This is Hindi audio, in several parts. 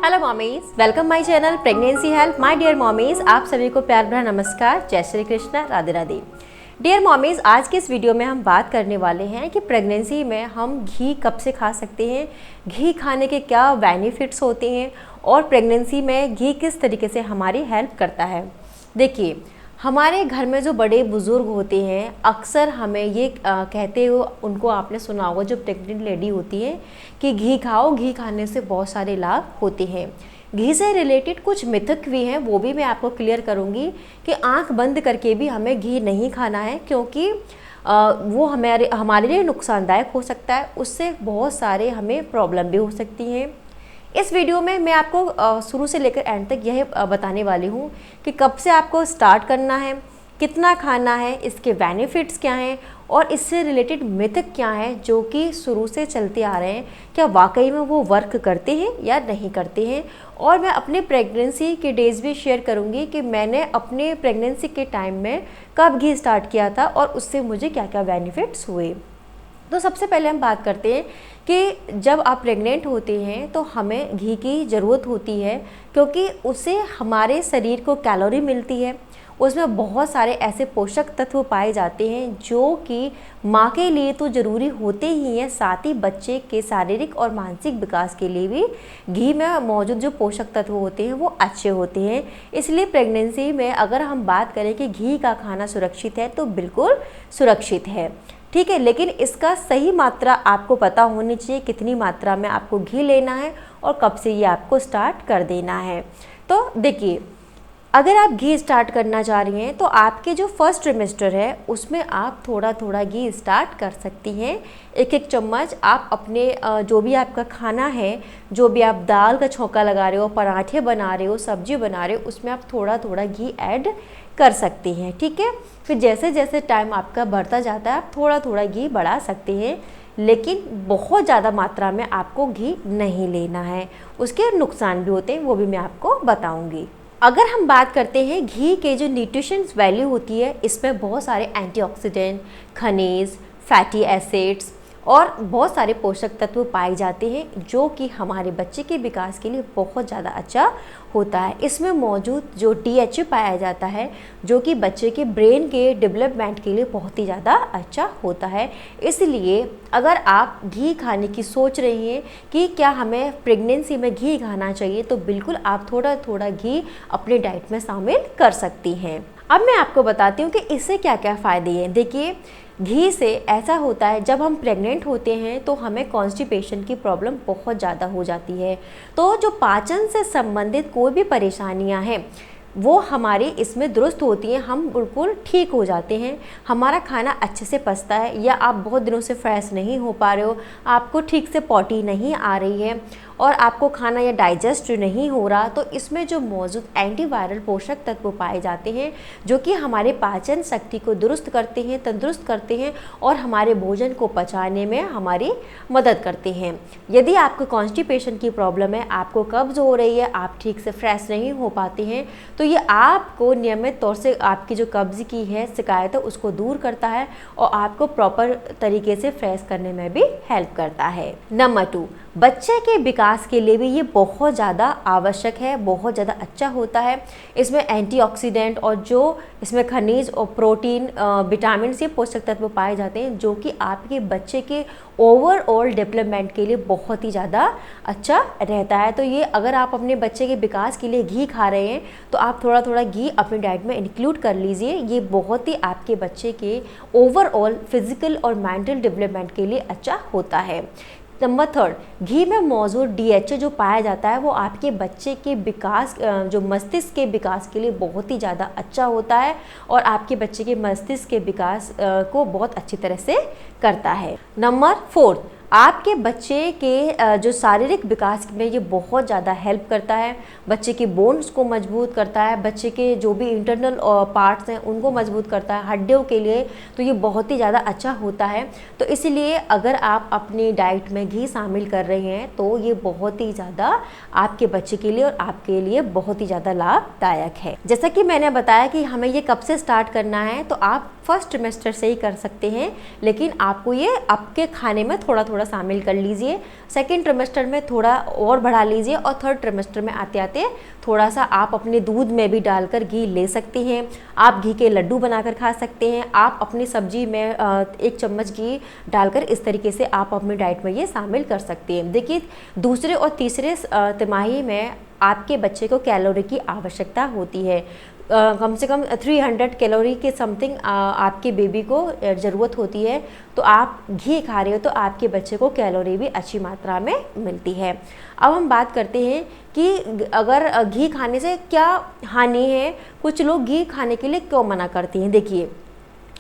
Hello mommies, welcome my channel pregnancy help. My dear mommies, आप सभी को प्यार भरा नमस्कार, जय श्री कृष्ण, राधे राधे। डियर मॉमीज, आज के इस वीडियो में हम बात करने वाले हैं कि प्रेगनेंसी में हम घी कब से खा सकते हैं, घी खाने के क्या बेनिफिट्स होते हैं और प्रेगनेंसी में घी किस तरीके से हमारी हेल्प करता है। देखिए, हमारे घर में जो बड़े बुज़ुर्ग होते हैं अक्सर हमें ये कहते हो, उनको आपने सुना होगा जो प्रेग्नेंट लेडी होती है कि घी खाओ, घी खाने से बहुत सारे लाभ होते हैं। घी से रिलेटेड कुछ मिथक भी हैं, वो भी मैं आपको क्लियर करूँगी कि आंख बंद करके भी हमें घी नहीं खाना है, क्योंकि वो हमारे लिए नुकसानदायक हो सकता है, उससे बहुत सारे हमें प्रॉब्लम भी हो सकती हैं। इस वीडियो में मैं आपको शुरू से लेकर एंड तक यह बताने वाली हूँ कि कब से आपको स्टार्ट करना है, कितना खाना है, इसके बेनिफिट्स क्या हैं और इससे रिलेटेड मिथक क्या हैं जो कि शुरू से चलते आ रहे हैं, क्या वाकई में वो वर्क करते हैं या नहीं करते हैं। और मैं अपने प्रेगनेंसी के डेज़ भी शेयर करूँगी कि मैंने अपने प्रेगनेंसी के टाइम में कब घी स्टार्ट किया था और उससे मुझे क्या क्या बेनिफिट्स हुए। तो सबसे पहले हम बात करते हैं कि जब आप प्रेग्नेंट होते हैं तो हमें घी की ज़रूरत होती है, क्योंकि उससे हमारे शरीर को कैलोरी मिलती है, उसमें बहुत सारे ऐसे पोषक तत्व पाए जाते हैं जो कि माँ के लिए तो ज़रूरी होते ही हैं, साथ ही बच्चे के शारीरिक और मानसिक विकास के लिए भी घी में मौजूद जो पोषक तत्व होते हैं वो अच्छे होते हैं। इसलिए प्रेगनेंसी में अगर हम बात करें कि घी का खाना सुरक्षित है तो बिल्कुल सुरक्षित है, ठीक है। लेकिन इसका सही मात्रा आपको पता होनी चाहिए, कितनी मात्रा में आपको घी लेना है और कब से ये आपको स्टार्ट कर देना है। तो देखिए, अगर आप घी स्टार्ट करना चाह रही हैं तो आपके जो फर्स्ट ट्रिमेस्टर है उसमें आप थोड़ा थोड़ा घी स्टार्ट कर सकती हैं। एक एक चम्मच आप अपने जो भी आपका खाना है, जो भी आप दाल का छौंका लगा रहे हो, पराठे बना रहे हो, सब्जी बना रहे हो, उसमें आप थोड़ा थोड़ा घी ऐड कर सकती हैं, ठीक है। फिर जैसे जैसे टाइम आपका बढ़ता जाता है आप थोड़ा थोड़ा घी बढ़ा सकते हैं, लेकिन बहुत ज़्यादा मात्रा में आपको घी नहीं लेना है, उसके नुकसान भी होते हैं, वो भी मैं आपको बताऊंगी। अगर हम बात करते हैं घी के जो न्यूट्रिशंस वैल्यू होती है, इसमें बहुत सारे एंटीऑक्सीडेंट, खनिज, फैटी एसिड्स और बहुत सारे पोषक तत्व पाए जाते हैं जो कि हमारे बच्चे के विकास के लिए बहुत ज़्यादा अच्छा होता है। इसमें मौजूद जो DHA पाया जाता है जो कि बच्चे के ब्रेन के डेवलपमेंट के लिए बहुत ही ज़्यादा अच्छा होता है। इसलिए अगर आप घी खाने की सोच रही हैं कि क्या हमें प्रेगनेंसी में घी खाना चाहिए, तो बिल्कुल आप थोड़ा थोड़ा घी अपने डाइट में शामिल कर सकती हैं। अब मैं आपको बताती हूँ कि इससे क्या क्या फ़ायदे हैं। देखिए, घी से ऐसा होता है जब हम प्रेग्नेंट होते हैं तो हमें कॉन्स्टिपेशन की प्रॉब्लम बहुत ज़्यादा हो जाती है, तो जो पाचन से संबंधित कोई भी परेशानियां हैं वो हमारी इसमें दुरुस्त होती हैं, हम बिल्कुल ठीक हो जाते हैं, हमारा खाना अच्छे से पचता है। या आप बहुत दिनों से फ्रेश नहीं हो पा रहे हो, आपको ठीक से पॉटी नहीं आ रही है और आपको खाना या डाइजेस्ट नहीं हो रहा, तो इसमें जो मौजूद एंटीवायरल पोषक तत्व पाए जाते हैं जो कि हमारे पाचन शक्ति को दुरुस्त करते हैं, तंदुरुस्त करते हैं और हमारे भोजन को पचाने में हमारी मदद करते हैं। यदि आपको कॉन्स्टिपेशन की प्रॉब्लम है, आपको कब्ज हो रही है, आप ठीक से फ्रेश नहीं हो पाते हैं, तो ये आपको नियमित तौर से आपकी जो कब्ज की है शिकायत है उसको दूर करता है और आपको प्रॉपर तरीके से फ्रेश करने में भी हेल्प करता है। नंबर 2, बच्चे के विकास के लिए भी ये बहुत ज़्यादा आवश्यक है, बहुत ज़्यादा अच्छा होता है। इसमें एंटीऑक्सीडेंट और जो इसमें खनिज और प्रोटीन, विटामिन से पोषक तत्व पाए जाते हैं जो कि आपके बच्चे के ओवरऑल डेवलपमेंट के लिए बहुत ही ज़्यादा अच्छा रहता है। तो ये अगर आप अपने बच्चे के विकास के लिए घी खा रहे हैं तो आप थोड़ा थोड़ा घी अपनी डाइट में इंक्लूड कर लीजिए, ये बहुत ही आपके बच्चे के ओवरऑल फिजिकल और मेंटल डेवलपमेंट के लिए अच्छा होता है। नंबर 3, घी में मौजूद DHA जो पाया जाता है वो आपके बच्चे के विकास, जो मस्तिष्क के विकास के लिए बहुत ही ज़्यादा अच्छा होता है और आपके बच्चे के मस्तिष्क के विकास को बहुत अच्छी तरह से करता है। नंबर 4, आपके बच्चे के जो शारीरिक विकास में ये बहुत ज़्यादा हेल्प करता है, बच्चे के बोन्स को मजबूत करता है, बच्चे के जो भी इंटरनल पार्ट्स हैं उनको मजबूत करता है, हड्डियों के लिए तो ये बहुत ही ज़्यादा अच्छा होता है। तो इसलिए अगर आप अपनी डाइट में घी शामिल कर रहे हैं तो ये बहुत ही ज़्यादा आपके बच्चे के लिए और आपके लिए बहुत ही ज़्यादा लाभदायक है। जैसा कि मैंने बताया कि हमें ये कब से स्टार्ट करना है, तो आप फर्स्ट ट्रिमेस्टर से ही कर सकते हैं, लेकिन आपको ये आपके खाने में थोड़ा थोड़ा थोड़ा शामिल कर लीजिए, सेकेंड ट्रिमेस्टर में थोड़ा और बढ़ा लीजिए, और थर्ड ट्रिमेस्टर में आते आते थोड़ा सा आप अपने दूध में भी डालकर घी ले सकते हैं। आप घी के लड्डू बनाकर खा सकते हैं। आप अपनी सब्जी में 1 चम्मच घी डालकर इस तरीके से आप अपनी डाइट में ये शामिल कर सकते हैं। देखिए, दूसरे और तीसरे तिमाही में आपके बच्चे को कैलोरी की आवश्यकता होती है। कम से कम 300 कैलोरी के समथिंग आपके बेबी को ज़रूरत होती है। तो आप घी खा रहे हो तो आपके बच्चे को कैलोरी भी अच्छी मात्रा में मिलती है। अब हम बात करते हैं कि अगर घी खाने से क्या हानि है, कुछ लोग घी खाने के लिए क्यों मना करते हैं। देखिए,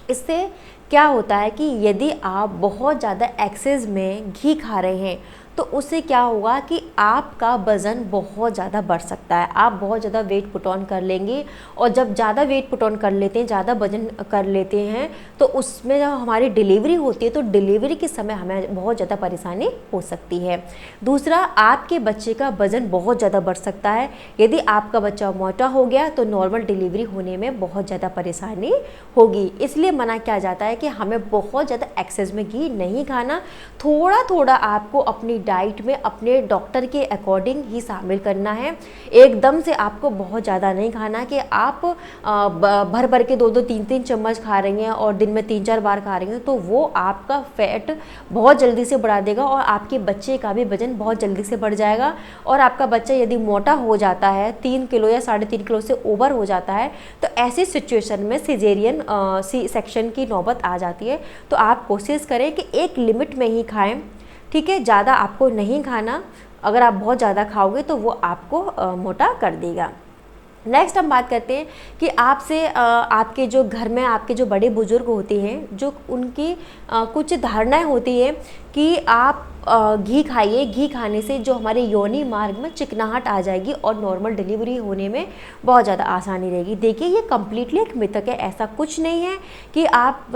इससे क्या होता है कि यदि आप बहुत ज़्यादा एक्सेस में घी खा रहे हैं तो उससे क्या होगा कि आपका वज़न बहुत ज़्यादा बढ़ सकता है। आप बहुत ज़्यादा वेट पुट ऑन कर लेंगे, और जब ज़्यादा वेट पुट ऑन कर लेते हैं, ज़्यादा वज़न कर लेते हैं, तो उसमें जब हमारी डिलीवरी होती है तो डिलीवरी के समय हमें बहुत ज़्यादा परेशानी हो सकती है। दूसरा, आपके बच्चे का वज़न बहुत ज़्यादा बढ़ सकता है। यदि आपका बच्चा मोटा हो गया तो नॉर्मल डिलीवरी होने में बहुत ज़्यादा परेशानी होगी। इसलिए मना किया जाता है कि हमें बहुत ज़्यादा एक्सेस में घी नहीं खाना। थोड़ा थोड़ा आपको अपनी डाइट में अपने डॉक्टर के अकॉर्डिंग ही शामिल करना है। एकदम से आपको बहुत ज़्यादा नहीं खाना कि आप भर भर के 2-2, 3-3 चम्मच खा रही हैं और दिन में 3-4 बार खा रही हैं, तो वो आपका फैट बहुत जल्दी से बढ़ा देगा और आपके बच्चे का भी वजन बहुत जल्दी से बढ़ जाएगा। और आपका बच्चा यदि मोटा हो जाता है, 3 किलो या 3.5 किलो से ओवर हो जाता है, तो ऐसी सिचुएशन में सिजेरियन सी सेक्शन की नौबत आ जाती है। तो आप कोशिश करें कि एक लिमिट में ही खाएं, ठीक है। ज़्यादा आपको नहीं खाना। अगर आप बहुत ज़्यादा खाओगे तो वो आपको मोटा कर देगा। नेक्स्ट हम बात करते हैं कि आपसे आपके जो घर में आपके जो बड़े बुजुर्ग होते हैं, जो उनकी कुछ धारणाएं होती हैं कि आप घी खाइए, घी खाने से जो हमारे योनि मार्ग में चिकनाहट आ जाएगी और नॉर्मल डिलीवरी होने में बहुत ज़्यादा आसानी रहेगी। देखिए, ये कम्प्लीटली एक मिथक है। ऐसा कुछ नहीं है कि आप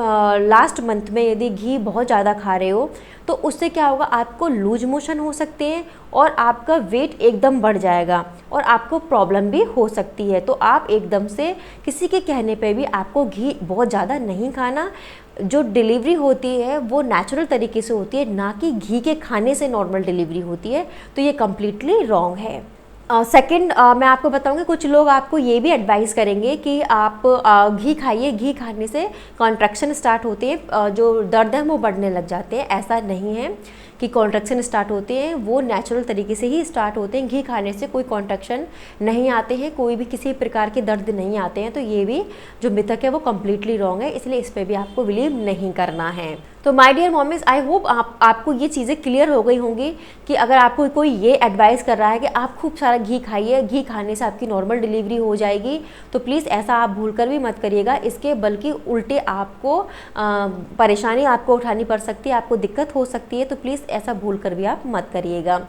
लास्ट मंथ में यदि घी बहुत ज़्यादा खा रहे हो तो उससे क्या होगा, आपको लूज मोशन हो सकते हैं और आपका वेट एकदम बढ़ जाएगा और आपको प्रॉब्लम भी हो सकती है। तो आप एकदम से किसी के कहने पे भी आपको घी बहुत ज़्यादा नहीं खाना। जो डिलीवरी होती है वो नेचुरल तरीके से होती है, ना कि घी के खाने से नॉर्मल डिलीवरी होती है। तो ये कम्प्लीटली रॉन्ग है। सेकंड, मैं आपको बताऊंगी, कुछ लोग आपको ये भी एडवाइस करेंगे कि आप घी खाइए, घी खाने से कॉन्ट्रैक्शन स्टार्ट होते हैं, जो दर्द है वो बढ़ने लग जाते हैं। ऐसा नहीं है कि कॉन्ट्रैक्शन स्टार्ट होते हैं, वो नेचुरल तरीके से ही स्टार्ट होते हैं। घी खाने से कोई कॉन्ट्रैक्शन नहीं आते हैं, कोई भी किसी प्रकार के दर्द नहीं आते हैं। तो ये भी जो मिथक है वो कम्प्लीटली रॉन्ग है, इसलिए इस पर भी आपको बिलीव नहीं करना है। तो my dear mommies, I hope आपको ये चीज़ें क्लियर हो गई होंगी कि अगर आपको कोई ये एडवाइस कर रहा है कि आप खूब सारा घी खाइए, घी खाने से आपकी नॉर्मल डिलीवरी हो जाएगी, तो प्लीज़ ऐसा आप भूल कर भी मत करिएगा। इसके बल्कि उल्टे आपको परेशानी आपको उठानी पड़ सकती है, आपको दिक्कत हो सकती है। तो प्लीज़ ऐसा भूल कर भी आप मत करिएगा।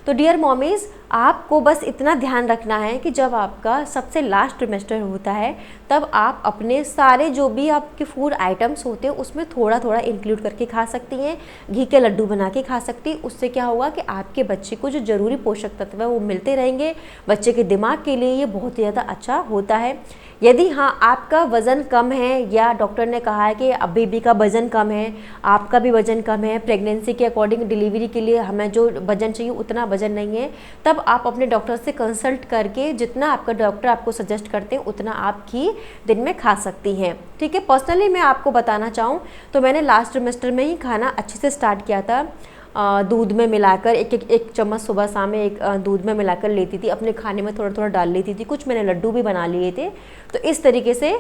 तो डियर मॉमीज़, आपको बस इतना ध्यान रखना है कि जब आपका सबसे लास्ट ट्रिमेस्टर होता है तब आप अपने सारे जो भी आपके फूड आइटम्स होते हैं उसमें थोड़ा थोड़ा इंक्लूड करके खा सकती हैं। घी के लड्डू बना के खा सकती हैं। उससे क्या होगा कि आपके बच्चे को जो ज़रूरी पोषक तत्व है वो मिलते रहेंगे। बच्चे के दिमाग के लिए ये बहुत ही ज़्यादा अच्छा होता है। यदि हाँ, आपका वज़न कम है या डॉक्टर ने कहा है कि अब बेबी का वज़न कम है, आपका भी वज़न कम है, प्रेगनेंसी के अकॉर्डिंग डिलीवरी के लिए हमें जो वज़न चाहिए उतना वज़न नहीं है, तब आप अपने डॉक्टर से कंसल्ट करके जितना आपका डॉक्टर आपको सजेस्ट करते हैं उतना आप घी दिन में खा सकती हैं। ठीक है। पर्सनली मैं आपको बताना चाहूँ तो मैंने लास्ट ट्रिमेस्टर में ही खाना अच्छे से स्टार्ट किया था। दूध में मिलाकर एक चम्मच सुबह शाम में एक दूध में मिलाकर लेती थी, अपने खाने में थोड़ा थोड़ा डाल लेती थी। कुछ मैंने लड्डू भी बना लिए थे। तो इस तरीके से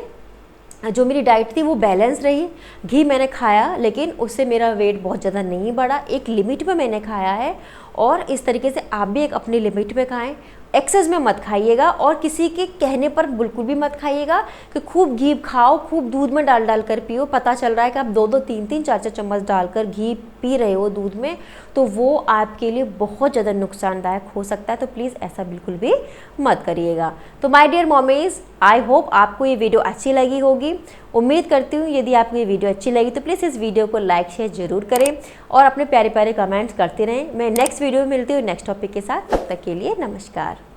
जो मेरी डाइट थी वो बैलेंस रही। घी मैंने खाया लेकिन उससे मेरा वेट बहुत ज़्यादा नहीं बढ़ा, एक लिमिट में मैंने खाया है। और इस तरीके से आप भी एक अपनी लिमिट में खाएं, एक्सेस में मत खाइएगा और किसी के कहने पर बिल्कुल भी मत खाइएगा कि खूब घी खाओ, खूब दूध में डाल डाल कर पियो। पता चल रहा है कि आप 2-2, 3-3, 4-4 चम्मच डालकर घी पी रहे हो दूध में, तो वो आपके लिए बहुत ज़्यादा नुकसानदायक हो सकता है। तो प्लीज़ ऐसा बिल्कुल भी मत करिएगा। तो my dear mommies, I hope आपको ये वीडियो अच्छी लगी होगी। उम्मीद करती हूँ यदि आपको ये वीडियो अच्छी लगी तो प्लीज़ इस वीडियो को लाइक शेयर ज़रूर करें और अपने प्यारे प्यारे कमेंट्स करते रहें। मैं नेक्स्ट वीडियो में मिलती हूँ नेक्स्ट टॉपिक के साथ। तब तक के लिए नमस्कार।